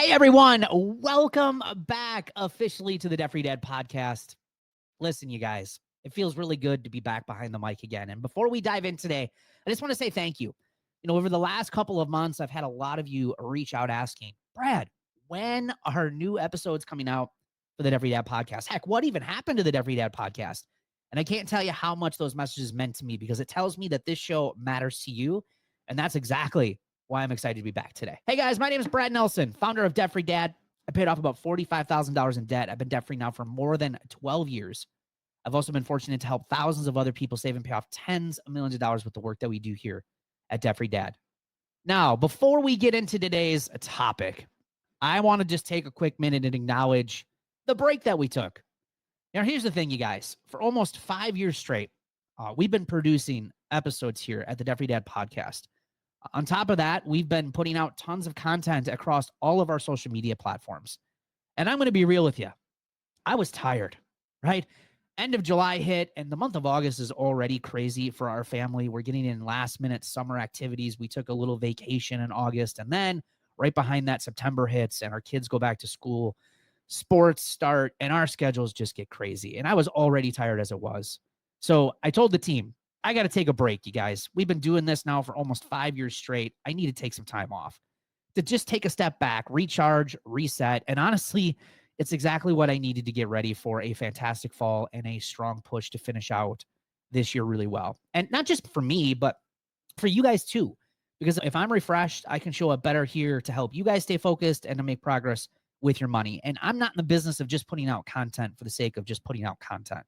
Hey everyone, welcome back officially to the Debt Free Dad podcast. Listen, you guys, it feels really good to be back behind the mic again. And before we dive in today, I just want to say thank you. Over the last couple of months, I've had a lot of you reach out asking, Brad, when are new episodes coming out for the Debt Free Dad podcast? Heck, what even happened to the Debt Free Dad podcast? And I can't tell you how much those messages meant to me because it tells me that this show matters to you. And that's exactly why I'm excited to be back today. Hey guys, my name is Brad Nelson, founder of Debt Free Dad. I paid off about $45,000 in debt. I've been debt free now for more than 12 years. I've also been fortunate to help thousands of other people save and pay off tens of millions of dollars with the work that we do here at Debt Free Dad. Now, before we get into today's topic, I want to just take a quick minute and acknowledge the break that we took. Now, here's the thing, you guys. For almost 5 years straight, we've been producing episodes here at the Debt Free Dad podcast. On top of that, we've been putting out tons of content across all of our social media platforms. And I'm going to be real with you. I was tired, right? End of July hit, and the month of August is already crazy for our family. We're getting in last-minute summer activities. We took a little vacation in August, and then right behind that, September hits, and our kids go back to school. Sports start, and our schedules just get crazy. And I was already tired as it was. So I told the team, I got to take a break, you guys. We've been doing this now for almost 5 years straight. I need to take some time off to just take a step back, recharge, reset. And honestly, it's exactly what I needed to get ready for a fantastic fall and a strong push to finish out this year really well. And not just for me, but for you guys too. Because if I'm refreshed, I can show up better here to help you guys stay focused and to make progress with your money. And I'm not in the business of just putting out content for the sake of just putting out content.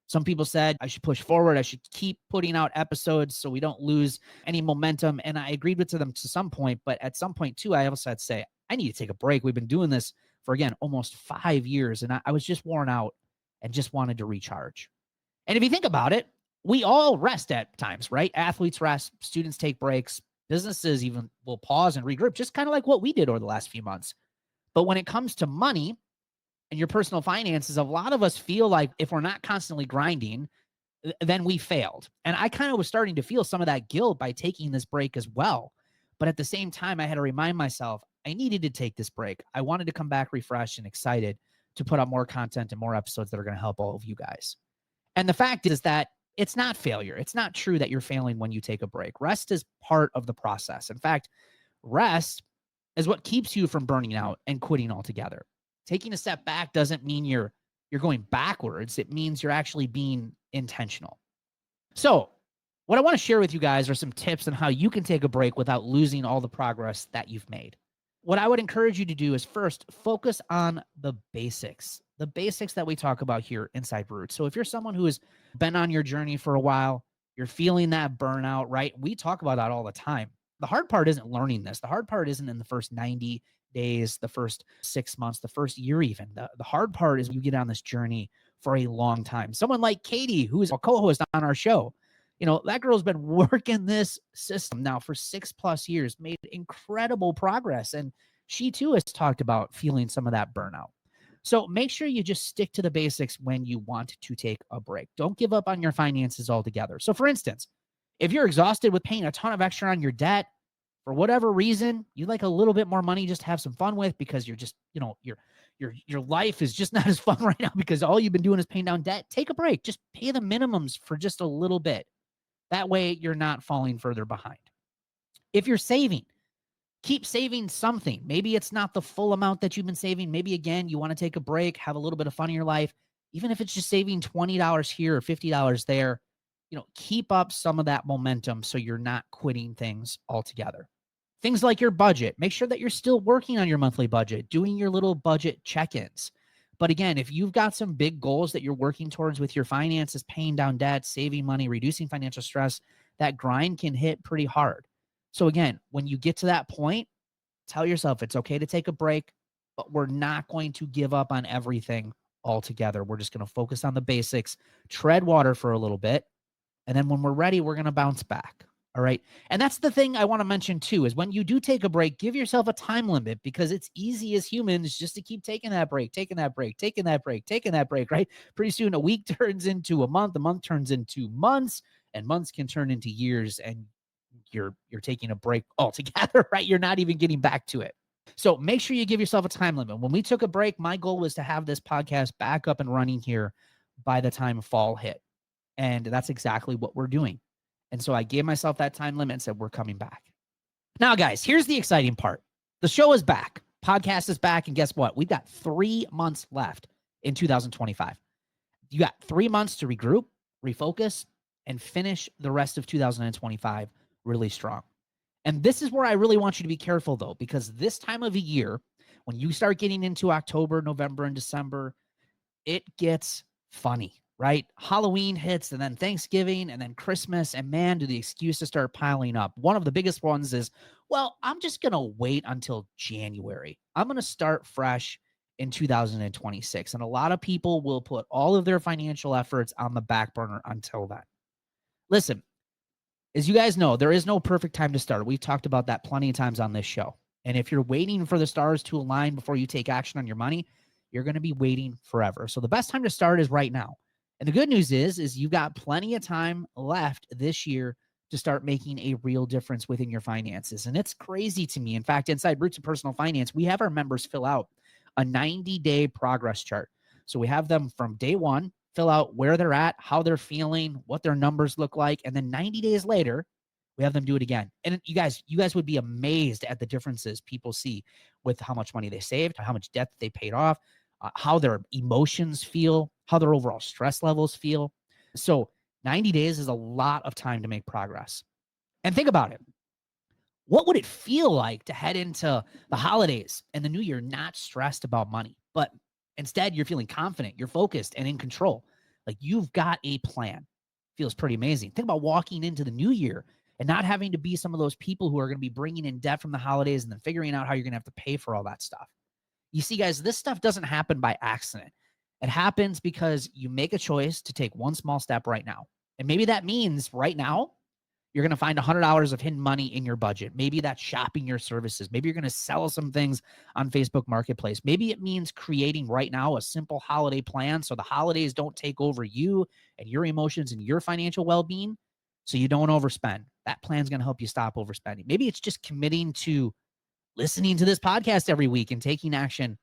Some people said I should push forward. I should keep putting out episodes so we don't lose any momentum. And I agreed with them to some point. But at some point, too, I also had to say, I need to take a break. We've been doing this for, again, almost 5 years. And I was just worn out and just wanted to recharge. And if you think about it, we all rest at times, right? Athletes rest, students take breaks, businesses even will pause and regroup, just kind of like what we did over the last few months. But when it comes to money, and your personal finances, a lot of us feel like if we're not constantly grinding, then we failed. And I kind of was starting to feel some of that guilt by taking this break as well. But at the same time, I had to remind myself I needed to take this break. I wanted to come back refreshed and excited to put out more content and more episodes that are going to help all of you guys. And the fact is that it's not failure. It's not true that you're failing when you take a break. Rest is part of the process. In fact, rest is what keeps you from burning out and quitting altogether. Taking a step back doesn't mean you're going backwards. It means you're actually being intentional. So what I want to share with you guys are some tips on how you can take a break without losing all the progress that you've made. What I would encourage you to do is first focus on the basics that we talk about here inside Roots. So if you're someone who has been on your journey for a while, you're feeling that burnout, right? We talk about that all the time. The hard part isn't learning this. The hard part isn't in the first 90 days, the first 6 months, the first year even. The hard part is when you get on this journey for a long time. Someone like Katie, who is a co-host on our show, that girl's been working this system now for 6+ years, made incredible progress. And she too has talked about feeling some of that burnout. So make sure you just stick to the basics when you want to take a break. Don't give up on your finances altogether. So for instance, if you're exhausted with paying a ton of extra on your debt, for whatever reason, you'd like a little bit more money just to have some fun with because you're just, your life is just not as fun right now because all you've been doing is paying down debt. Take a break. Just pay the minimums for just a little bit. That way you're not falling further behind. If you're saving, keep saving something. Maybe it's not the full amount that you've been saving. Maybe, again, you want to take a break, have a little bit of fun in your life. Even if it's just saving $20 here or $50 there, keep up some of that momentum so you're not quitting things altogether. Things like your budget. Make sure that you're still working on your monthly budget, doing your little budget check-ins. But again, if you've got some big goals that you're working towards with your finances, paying down debt, saving money, reducing financial stress, that grind can hit pretty hard. So again, when you get to that point, tell yourself it's okay to take a break, but we're not going to give up on everything altogether. We're just going to focus on the basics, tread water for a little bit, and then when we're ready, we're going to bounce back. All right. And that's the thing I want to mention too, is when you do take a break, give yourself a time limit because it's easy as humans just to keep taking that break, right? Pretty soon a week turns into a month turns into months, and months can turn into years, and you're taking a break altogether, right? You're not even getting back to it. So make sure you give yourself a time limit. When we took a break, my goal was to have this podcast back up and running here by the time fall hit. And that's exactly what we're doing. And so I gave myself that time limit and said, we're coming back. Now, guys, here's the exciting part. The show is back. Podcast is back. And guess what? We've got 3 months left in 2025. You got 3 months to regroup, refocus, and finish the rest of 2025 really strong. And this is where I really want you to be careful, though, because this time of the year, when you start getting into October, November, and December, it gets funny, right? Halloween hits, and then Thanksgiving, and then Christmas, and man, do the excuses start piling up. One of the biggest ones is, well, I'm just going to wait until January. I'm going to start fresh in 2026. And a lot of people will put all of their financial efforts on the back burner until then. Listen, as you guys know, there is no perfect time to start. We've talked about that plenty of times on this show. And if you're waiting for the stars to align before you take action on your money, you're going to be waiting forever. So the best time to start is right now. And the good news is you've got plenty of time left this year to start making a real difference within your finances. And it's crazy to me. In fact, inside Roots of Personal Finance, we have our members fill out a 90-day progress chart. So we have them from day one, fill out where they're at, how they're feeling, what their numbers look like. And then 90 days later, we have them do it again. And you guys would be amazed at the differences people see with how much money they saved, how much debt they paid off, how their emotions feel, how their overall stress levels feel. So 90 days is a lot of time to make progress. And think about it. What would it feel like to head into the holidays and the new year not stressed about money, but instead you're feeling confident, you're focused and in control? Like you've got a plan. Feels pretty amazing. Think about walking into the new year and not having to be some of those people who are going to be bringing in debt from the holidays and then figuring out how you're going to have to pay for all that stuff. You see, guys, this stuff doesn't happen by accident. It happens because you make a choice to take one small step right now. And maybe that means right now, you're going to find $100 of hidden money in your budget. Maybe that's shopping your services. Maybe you're going to sell some things on Facebook Marketplace. Maybe it means creating right now a simple holiday plan so the holidays don't take over you and your emotions and your financial well-being so you don't overspend. That plan's going to help you stop overspending. Maybe it's just committing to listening to this podcast every week and taking action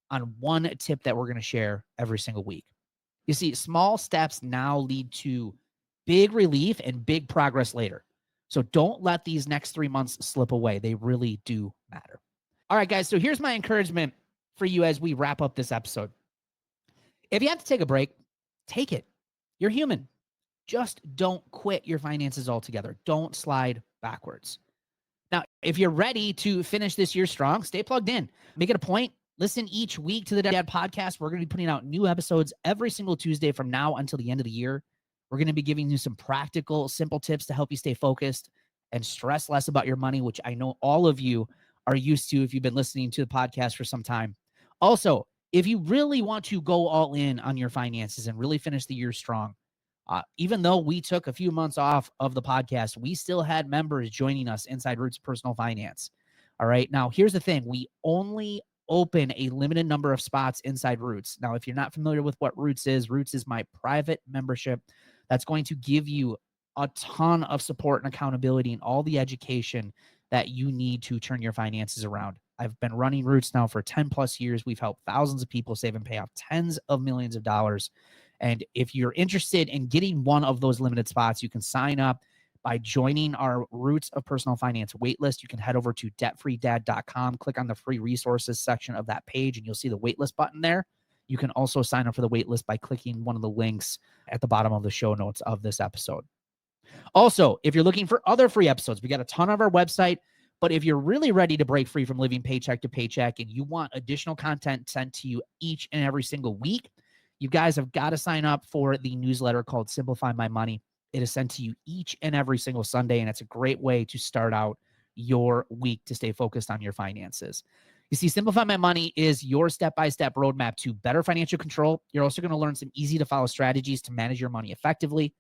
on one tip that we're going to share every single week. You see, small steps now lead to big relief and big progress later. So don't let these next 3 months slip away. They really do matter. All right, guys. So here's my encouragement for you as we wrap up this episode. If you have to take a break, take it. You're human. Just don't quit your finances altogether. Don't slide backwards. Now, if you're ready to finish this year strong, stay plugged in. Make it a point. Listen each week to the Dad Podcast. We're going to be putting out new episodes every single Tuesday from now until the end of the year. We're going to be giving you some practical, simple tips to help you stay focused and stress less about your money, which I know all of you are used to if you've been listening to the podcast for some time. Also, if you really want to go all in on your finances and really finish the year strong, even though we took a few months off of the podcast, we still had members joining us inside Roots Personal Finance. All right. Now, here's the thing. We only open a limited number of spots inside Roots. Now, if you're not familiar with what Roots is my private membership that's going to give you a ton of support and accountability and all the education that you need to turn your finances around. I've been running Roots now for 10 plus years. We've helped thousands of people save and pay off tens of millions of dollars. And if you're interested in getting one of those limited spots, you can sign up by joining our Roots of Personal Finance waitlist. You can head over to debtfreedad.com, click on the free resources section of that page, and you'll see the waitlist button there. You can also sign up for the waitlist by clicking one of the links at the bottom of the show notes of this episode. Also, if you're looking for other free episodes, we got a ton on our website. But if you're really ready to break free from living paycheck to paycheck and you want additional content sent to you each and every single week, you guys have got to sign up for the newsletter called Simplify My Money. It is sent to you each and every single Sunday, and it's a great way to start out your week to stay focused on your finances. You see, Simplify My Money is your step-by-step roadmap to better financial control. You're also going to learn some easy-to-follow strategies to manage your money effectively.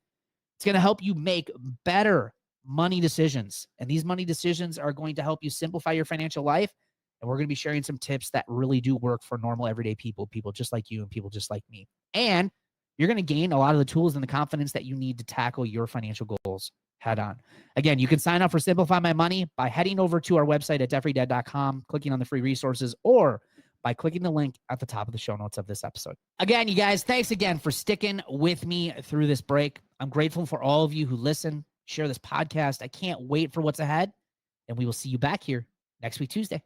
It's going to help you make better money decisions, and these money decisions are going to help you simplify your financial life. And we're going to be sharing some tips that really do work for normal, everyday people just like you and people just like me. And you're going to gain a lot of the tools and the confidence that you need to tackle your financial goals. head on. Again, you can sign up for Simplify My Money by heading over to our website at DebtFreeDad.com, clicking on the free resources, or by clicking the link at the top of the show notes of this episode. Again, you guys, thanks again for sticking with me through this break. I'm grateful for all of you who listen, share this podcast. I can't wait for what's ahead, and we will see you back here next week, Tuesday.